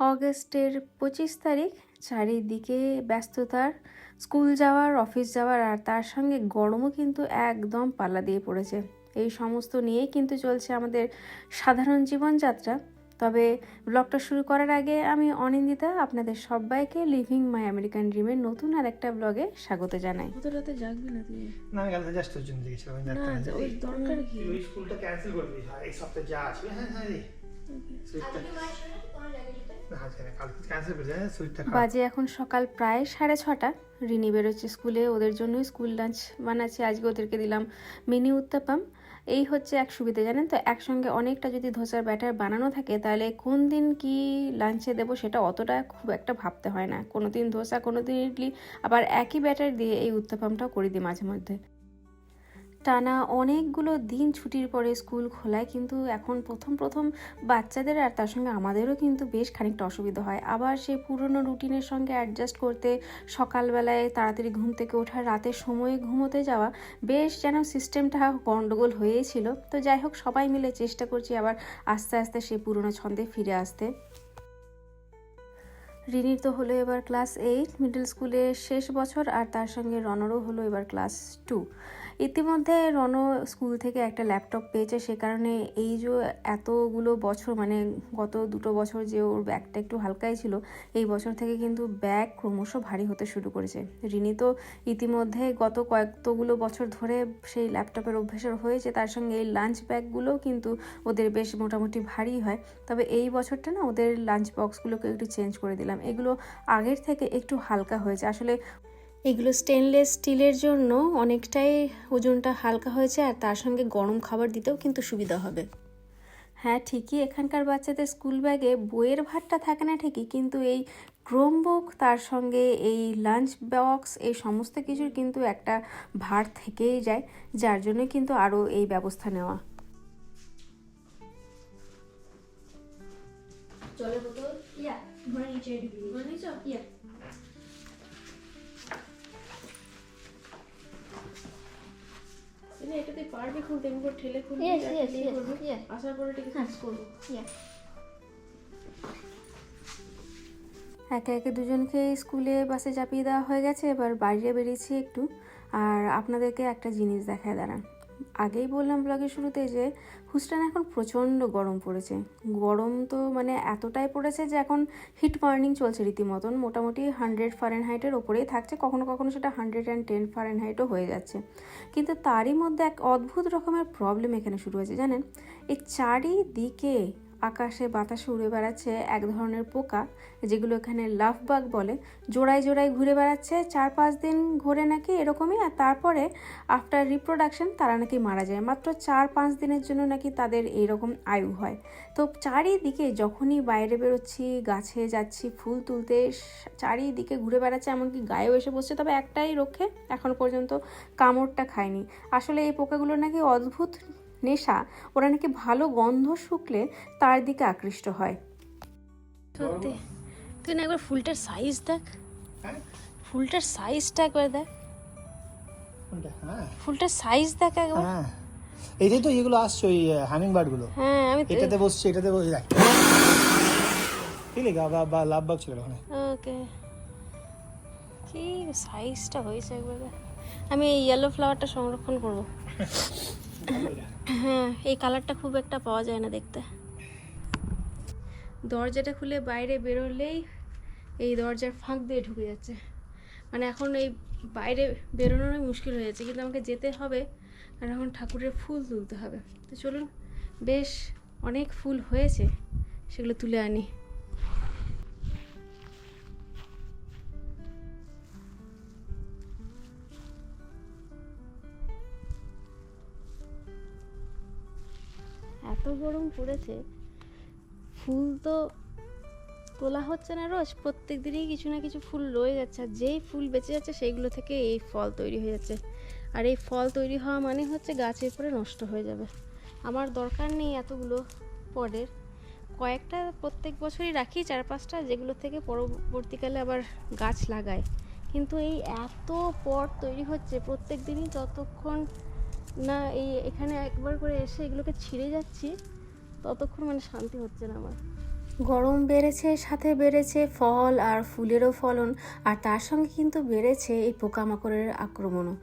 অগস্টের 25 তারিখ। চারিদিকে ব্যস্ততার, স্কুল যাওয়ার, অফিস যাওয়ার, আর তার সঙ্গে গরমও কিন্তু একদম পাল্লা দিয়ে পড়েছে। এই সমস্ত নিয়েই কিন্তু চলছে আমাদের সাধারণ জীবনযাত্রা। তবে ব্লগটা শুরু করার আগে আমি অনিন্দিতা আপনাদের সবাইকে লিভিং মাই আমেরিকান ড্রিমের নতুন আর একটা ব্লগে স্বাগত জানাই। কত রাতে জাগবি না তুই? না আমি কালকে জাস্ট ওর জন্য গেছিলাম। আমি না ডাক্তার ওই দরকার কি? ওই স্কুলটা ক্যান্সেল করে দিয়েছি এই সপ্তাহে যা আছে। হ্যাঁ হ্যাঁ রে সুইটটা না আজকে না, কালকে ক্যান্সেল করে দেয়। সুইটটা বাজে এখন সকাল প্রায় 6:30। রিনি বেরোচ্ছে স্কুলে, ওদের জন্যই স্কুল লাঞ্চ বানাচ্ছি। আজকে ওদেরকে দিলাম মিনি উত্তাপাম। এই হচ্ছে এক সুবিধা, জানেন তো, একসঙ্গে অনেকটা যদি ধোসার ব্যাটার বানানো থাকে তাহলে কোন দিন কি লাঞ্চে দেবো সেটা অতটা খুব একটা ভাবতে হয় না। কোনো দিন ধোসা, কোনো দিন ইডলি, আবার একই ব্যাটার দিয়ে এই উত্তাপামটাও করে দিই মাঝে মধ্যে। টানা অনেকগুলো দিন ছুটির পরে স্কুল খোলায়, কিন্তু এখন প্রথম বাচ্চাদের আর তার সঙ্গে আমাদেরও কিন্তু বেশ খানিকটা অসুবিধা হয়। আবার সেই পুরনো রুটিনের সঙ্গে অ্যাডজাস্ট করতে সকালবেলায় তাড়াতাড়ি ঘুম থেকে ওঠা, রাতের সময়ে ঘুমোতে যাওয়া, বেশ যেন সিস্টেমটা গণ্ডগোল হয়েছিল। তো যাই হোক, সবাই মিলে চেষ্টা করছি আবার আস্তে আস্তে সেই পুরনো ছন্দে ফিরে আসতে। রিনির তো হলো এবার ক্লাস 8, মিডল স্কুলের শেষ বছর, আর তার সঙ্গে রনরও হলো এবার ক্লাস 2। ইতিমধ্যে রন স্কুল থেকে একটা ল্যাপটপ পেয়েছে, সে কারণে এই যে এতগুলো বছর, মানে গত 2 বছর যে ওর ব্যাগটা একটু হালকাই ছিল, এই বছর থেকে কিন্তু ব্যাগ ক্রমশ ভারী হতে শুরু করেছে। রিনি তো ইতিমধ্যে গত কয়েকগুলো বছর ধরে সেই ল্যাপটপের অভ্যাসের হয়েছে, তার সঙ্গে এই লাঞ্চ ব্যাগগুলোও কিন্তু ওদের বেশ মোটামুটি ভারী হয়। তবে এই বছরটা না ওদের লাঞ্চ বক্সগুলোকে একটু চেঞ্জ করে দিলাম, এগুলো আগের থেকে একটু হালকা হয়েছে। আসলে এগুলো স্টেনলেস স্টিলের জন্য অনেকটাই ওজনটা হালকা হয়েছে, আর তার সঙ্গে গরম খাবার দিতেও কিন্তু সুবিধা হবে। হ্যাঁ ঠিকই, এখানকার বাচ্চাদের স্কুল ব্যাগে বইয়ের ভারটা থাকে না ঠিকই, কিন্তু এই ক্রোমবুক, তার সঙ্গে এই লাঞ্চ বক্স, এই সমস্ত কিছুর কিন্তু একটা ভার থেকেই যায়, যার জন্য কিন্তু আরও এই ব্যবস্থা নেওয়া। জলের বোতল ঘরে নিচে ঘরে নিচে এটাতে পারবি খুলতে? এমনি করে ঠেলে খুলবি, আসার পরে এটাকে ফিক্স করবো। একে একে দুজনকে স্কুলে বাসে চাপিয়ে দেওয়া হয়ে গেছে, এবার বাইরে বেরিয়েছি একটু। আর আপনাদেরকে একটা জিনিস দেখায় দাঁড়ান। আগেই বললাম ব্লগের শুরুতে যে হুস্টন এখন প্রচণ্ড গরম পড়েছে। গরম তো মানে এতটাই পড়েছে যে এখন হিট বার্নিং চলছে রীতিমতন। মোটামুটি 100 ফারেনহাইটের ওপরেই থাকছে, কখনো কখনো সেটা 110 ফারেনহাইটও হয়ে যাচ্ছে। কিন্তু তারই মধ্যে এক অদ্ভুত রকমের প্রবলেম এখানে শুরু হয়েছে, জানেন। এই চারিদিকে আকাশে বাতাসে উড়ে বেড়াচ্ছে এক ধরনের পোকা, যেগুলো এখানে লাভ বাগ বলে। জোড়ায় জোড়ায় ঘুরে বেড়াচ্ছে, 4-5 দিন ঘোরে নাকি এরকমই, আর তারপরে আফটার রিপ্রোডাকশন তারা নাকি মারা যায়। মাত্র 4-5 দিনের জন্য নাকি তাদের এইরকম আয়ু হয়। তো চারিদিকে যখনই বাইরে বেরোচ্ছি, গাছে যাচ্ছি ফুল তুলতে, চারিদিকে ঘুরে বেড়াচ্ছে, এমনকি গায়েও এসে বসছে। তবে একটাই রক্ষে, এখনো পর্যন্ত কামড়টা খায়নি। আসলে এই পোকাগুলো নাকি অদ্ভুত নেশা, ওরা নাকি ভালো গন্ধ শুকলে তার দিকে আকৃষ্ট হয়। সত্যি তুই না একবার ফুলটার সাইজ দেখ, হ্যাঁ ফুলটার সাইজটা একবার দেখ, কোনটা? হ্যাঁ ফুলটার সাইজ দেখ একবার। হ্যাঁ এইটাই তো এগুলো আসছে ওই হামিং বার্ড গুলো। হ্যাঁ আমি এটাতে বসছে, এটাতে বসে দেখ বা লাভ বাগ ছিল ওখানে। ওকে, কি সাইজটা হয়েছে একবার দেখ। আমি এই ইয়েলো ফ্লাওয়ারটা সংরক্ষণ করবো। হ্যাঁ এই কালারটা খুব একটা পাওয়া যায় না দেখতে। দরজাটা খুলে বাইরে বেরোলেই এই দরজার ফাঁক দিয়ে ঢুকে যাচ্ছে, মানে এখন এই বাইরে বেরোনোরই মুশকিল হয়ে যাচ্ছে। কিন্তু আমাকে যেতে হবে, আর এখন ঠাকুরের ফুল তুলতে হবে। তো চলুন, বেশ অনেক ফুল হয়েছে, সেগুলো তুলে আনি। এত গরম পড়েছে, ফুল তো তোলা হচ্ছে না রোজ, প্রত্যেক দিনই কিছু না কিছু ফুল রয়ে যাচ্ছে, আর যেই ফুল বেঁচে যাচ্ছে সেইগুলো থেকে এই ফল তৈরি হয়ে যাচ্ছে। আর এই ফল তৈরি হওয়া মানে হচ্ছে গাছের পরে নষ্ট হয়ে যাবে। আমার দরকার নেই এতগুলো পরের, কয়েকটা প্রত্যেক বছরই রাখি 4-5টা, যেগুলো থেকে পরবর্তীকালে আবার গাছ লাগাই। কিন্তু এই এত পট তৈরি হচ্ছে প্রত্যেক দিনই, যতক্ষণ না এখানে একবার করে এসে এগুলোকে ছিঁড়ে যাচ্ছি ততক্ষণ মানে শান্তি হচ্ছে না আমার। গরম বেড়েছে, সাথে বেড়েছে ফল আর ফুলেরও ফলন, আর তার সঙ্গে কিন্তু বেড়েছে এই পোকামাকড়ের আক্রমণও।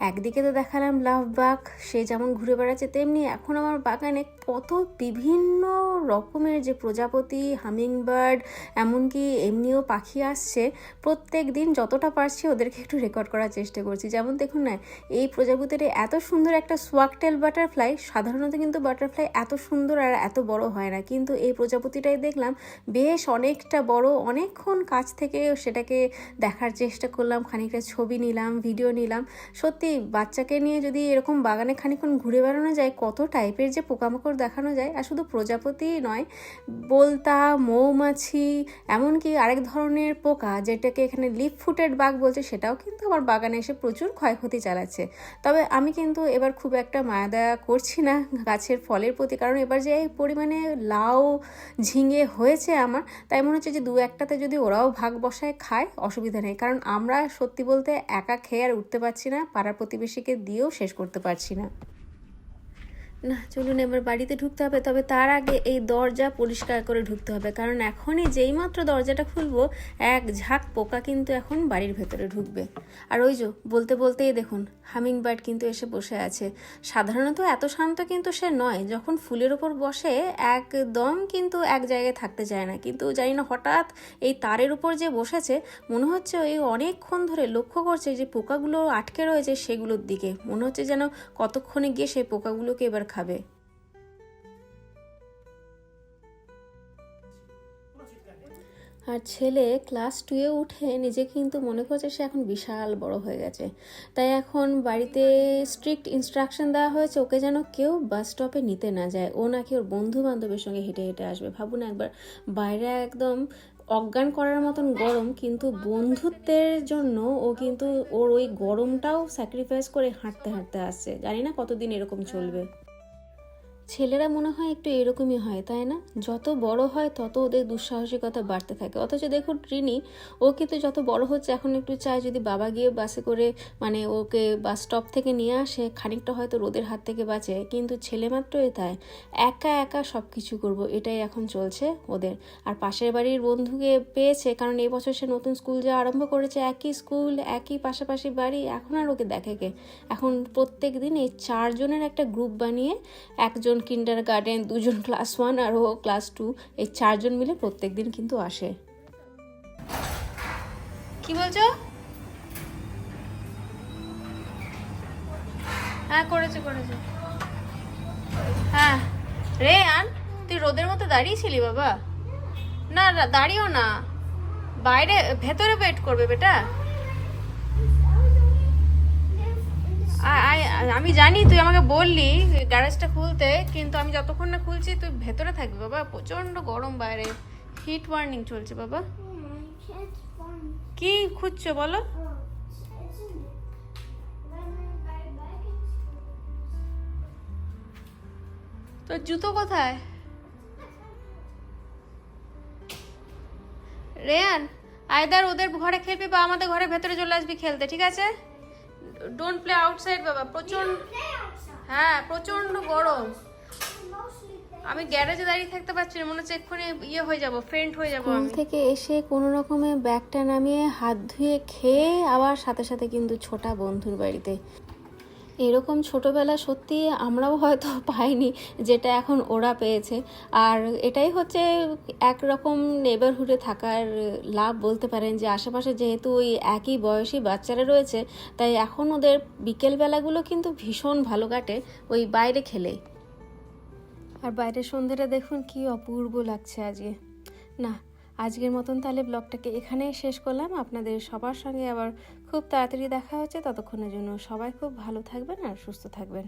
একদিকে তো দেখালাম লাভ বাগ, সে যেমন ঘুরে বেড়াচ্ছে, তেমনি এখন আমার বাগানে কত বিভিন্ন রকমের যে প্রজাপতি, হামিংবার্ড, এমনকি এমনিও পাখি আসছে। প্রত্যেক দিন যতটা পারছি ওদেরকে একটু রেকর্ড করার চেষ্টা করছি। যেমন দেখুন না, এই প্রজাপতির এত সুন্দর একটা সোয়াকটেল বাটারফ্লাই, সাধারণত কিন্তু বাটারফ্লাই এত সুন্দর আর এত বড় হয় না, কিন্তু এই প্রজাপতিটাই দেখলাম বেশ অনেকটা বড়। অনেকক্ষণ কাছ থেকে সেটাকে দেখার চেষ্টা করলাম, খানিকটা ছবি নিলাম, ভিডিও নিলাম। সত্যি বাচ্চাকে নিয়ে যদি এরকম বাগানে খানিকক্ষণ ঘুরে বেড়ানো যায়, কত টাইপের যে পোকামাকড় দেখানো যায়। আর শুধু প্রজাপতি নয়, বোলতা, মৌমাছি, এমনকি আরেক ধরনের পোকা যেটাকে এখানে লিফ ফুটেড বাগ বলছে, সেটাও কিন্তু আমার বাগানে এসে প্রচুর ক্ষয়ক্ষতি চালাচ্ছে। তবে আমি কিন্তু এবার খুব একটা মায়াদয়া করছি না গাছের ফলের প্রতি, কারণ এবার যে এই পরিমাণে লাউ, ঝিঙে হয়েছে আমার, তাই মনে হচ্ছে যে দু একটাতে যদি ওরাও ভাগ বসায় খায় অসুবিধা নেই। কারণ আমরা সত্যি বলতে একা খেয়ে আর উঠতে পারছি না, পাড়ার প্রতিবেশীকে দিয়েও শেষ করতে পারছি না। না, চলুন এবার বাড়িতে ঢুকতে হবে। তবে তার আগে এই দরজা পরিষ্কার করে ঢুকতে হবে, কারণ এখনই যেইমাত্র দরজাটা খুলবো এক ঝাঁক পোকা কিন্তু এখন বাড়ির ভেতরে ঢুকবে। আর ওই যে বলতে বলতেই দেখুন হামিংবার্ড কিন্তু এসে বসে আছে। সাধারণত এত শান্ত কিন্তু সে নয়, যখন ফুলের ওপর বসে একদম কিন্তু এক জায়গায় থাকতে চায় না, কিন্তু জানি না হঠাৎ এই তারের উপর যে বসেছে, মনে হচ্ছে ওই অনেকক্ষণ ধরে লক্ষ্য করছে যে পোকাগুলো আটকে রয়েছে সেগুলোর দিকে। মনে হচ্ছে যেন কতক্ষণে গিয়ে সেই পোকাগুলোকে এবার খাবে। আর ছেলে ক্লাস 2-এ উঠে নিজে কিন্তু মনে করছে সে এখন বিশাল বড় হয়ে গেছে। তাই এখন বাড়িতে স্ট্রিক্ট ইনস্ট্রাকশন দেওয়া হয়েছে ওকে যেন কেউ বাস স্টপে নিতে না যায়। ও নাকি ওর বন্ধু বান্ধবের সঙ্গে হেঁটে হেঁটে আসবে। ভাবুন একবার, বাইরে একদম অজ্ঞান করার মতন গরম, কিন্তু বন্ধুত্বের জন্য ও কিন্তু ওর ওই গরমটাও স্যাক্রিফাইস করে হাঁটতে হাঁটতে আসছে। জানি না কতদিন এরকম চলবে। ছেলেরা মনে হয় একটু এরকমই হয়, তাই না? যত বড় হয় তত ওদের দুঃসাহসিকতা বাড়তে থাকে। অথচ দেখুন ট্রিনি, ও কিন্তু যত বড় হচ্ছে এখন একটু চায় যদি বাবা গিয়ে বাসে করে মানে ওকে বাস স্টপ থেকে নিয়ে আসে, খানিকটা হয়তো রোদের হাত থেকে বাঁচে। কিন্তু ছেলে মাত্রই তাই, একা একা সব কিছু করবো, এটাই এখন চলছে ওদের। আর পাশের বাড়ির বন্ধুকে পেয়েছে, কারণ এই বছর সে নতুন স্কুল যাওয়া আরম্ভ করেছে। একই স্কুল, একই পাশাপাশি বাড়ি, এখন আর ওকে দেখে কে? এখন প্রত্যেক দিন এই 4 জনের একটা গ্রুপ বানিয়ে, একজন কিন্ডার গার্ডেন, 2 জন ক্লাস 1 আর ও ক্লাস 2, এই 4 জন মিলে প্রত্যেক দিন কিন্তু আসে। কি বলছো? হ্যাঁ করেছে। হ্যাঁ রে আন, তুই রোদের মতো দাঁড়িয়েছিলি বাবা? না দাঁড়িয়েও না, বাইরে ভেতরে ওয়েট করবে বেটা। আমি জানি তুই আমাকে বললি গ্যারেজটা খুলতে, কিন্তু আমি যতক্ষণ না খুলছি তুই ভেতরে থাকবি বাবা। প্রচন্ড গরম বাইরে, হিট ওয়ার্নিং চলছে বাবা। কি খুঁজছো বলো? তোর জুতো কোথায় রেয়ান? আইদার ওদের ঘরে খেলবি বা আমাদের ঘরে ভেতরে চলে আসবি খেলতে, ঠিক আছে? ডোন্ট প্লে আউটসাইড বাবা। প্রচন্ড গরম। আমি গ্যারেজে দাঁড়িয়ে থাকতে পারছি না, মনে হচ্ছে এক্ষুনি হয়ে যাবো, ফেন্ট হয়ে যাবো। স্কুল থেকে এসে কোনো রকমে ব্যাগটা নামিয়ে হাত ধুয়ে খেয়ে আবার সাথে সাথে কিন্তু ছোটা বন্ধুর বাড়িতে। এরকম ছোটবেলা সত্যি আমরাও হয়তো পাইনি যেটা এখন ওরা পেয়েছে। আর এটাই হচ্ছে একরকম নেবারহুডে থাকার লাভ বলতে পারেন, যে আশেপাশে যেহেতু ওই একই বয়সী বাচ্চারা রয়েছে, তাই এখন ওদের বিকেলবেলাগুলো কিন্তু ভীষণ ভালো কাটে ওই বাইরে খেলে। আর বাইরের সন্ধ্যাটা দেখুন কি অপূর্ব লাগছে আজকে। না, আজকের মতন তাহলে ব্লগটাকে এখানেই শেষ করলাম। আপনাদের সবার সঙ্গে আবার খুব তাড়াতাড়ি দেখা হচ্ছে। ততক্ষণের জন্য সবাই খুব ভালো থাকবেন আর সুস্থ থাকবেন।